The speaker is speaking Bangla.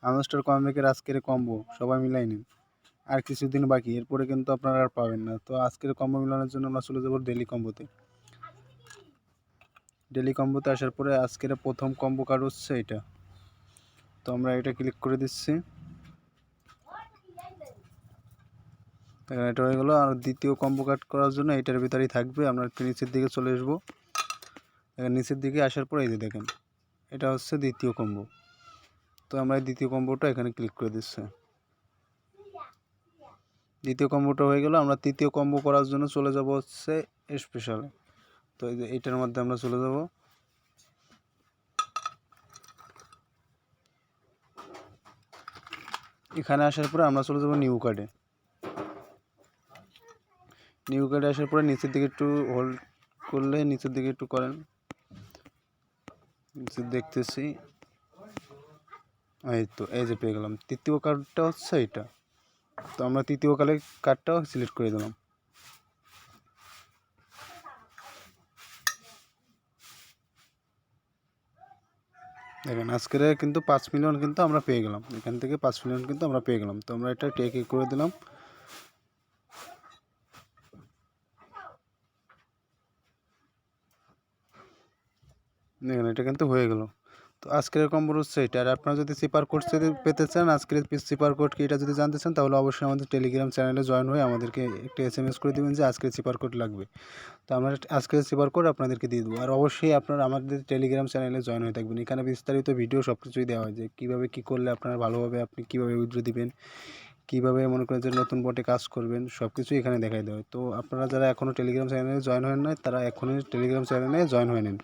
আনস্টার কয়েনমেকের আজকের কম্বো সবাই মিলাই নিন। আর কিছুদিন বাকি, এরপরে কিন্তু আপনারা আর পাবেন না। তো আজকের কম্বো মিলানোর জন্য আমরা চলে যাব ডেলি কম্বোতে। ডেলি কম্বোতে আসার পরে আজকের প্রথম কম্বো কার্ড হচ্ছে এটা। তো আমরা এটা ক্লিক করে দিচ্ছি, এটা হয়ে গেলো। আর দ্বিতীয় কম্বো কার্ড করার জন্য এটার ভিতরেই থাকবে। আমরা একটু নিচের দিকে চলে আসবো। নিচের দিকে আসার পরে এই যে দেখেন, এটা হচ্ছে দ্বিতীয় কম্বো। তো আমরা দ্বিতীয় কম্বোটা এখানে ক্লিক করে দিচ্ছি। দ্বিতীয় কম্বোটা হয়ে গেল। আমরা তৃতীয় কম্বো করার জন্য চলে যাব হচ্ছে স্পেশালে। তো এই যে এইটার মধ্যে আমরা চলে যাব। এখানে আসার পরে আমরা চলে যাব নিউ কার্ডে। নিউ কার্ডে আসার পরে নিচের দিকে একটু হোল্ড করলে, নিচের দিকে একটু করেন, নিচে দেখতেছি। এই তো এই যে পেয়ে গেলাম। তৃতীয় কার্ডটা হচ্ছে এটা। তো আমরা তৃতীয় কার্ডটাও সিলেক্ট করে দিলাম। দেখেন আজকের কিন্তু 5 মিলিয়ন কিন্তু আমরা পেয়ে গেলাম। এখান থেকে 5 মিলিয়ন কিন্তু আমরা পেয়ে গেলাম। তো আমরা এটা টেক করে দিলাম। দেখেন এটা কিন্তু হয়ে গেল। তো আজকের কম্বো হচ্ছে এটা। আর আপনারা যদি সিপার কোড পেতে চান, আজকের সিপার কোড কি এটা যদি জানতে চান, তাহলে অবশ্যই আমাদের টেলিগ্রাম চ্যানেলে জয়েন হয়ে আমাদেরকে একটা SMS করে দেবেন যে আজকের সিপার কোড লাগবে। তো আমরা আজকের সিপার কোড আপনাদেরকে দিয়ে দেবো। আর অবশ্যই আপনারা আমাদের টেলিগ্রাম চ্যানেলে জয়েন হয়ে থাকবেন। এখানে বিস্তারিত ভিডিও সব কিছুই দেওয়া হয়, যে কীভাবে কী করলে আপনারা ভালোভাবে আপনি কীভাবে উইথড্র দিবেন, কীভাবে মনে করেন যে নতুন বটে কাজ করবেন, সব কিছুই এখানে দেখাই দেওয়া হয়। তো আপনারা যারা এখনও টেলিগ্রাম চ্যানেলে জয়েন হন নাই, তারা এখনই টেলিগ্রাম চ্যানেলে জয়েন হয়ে নিন।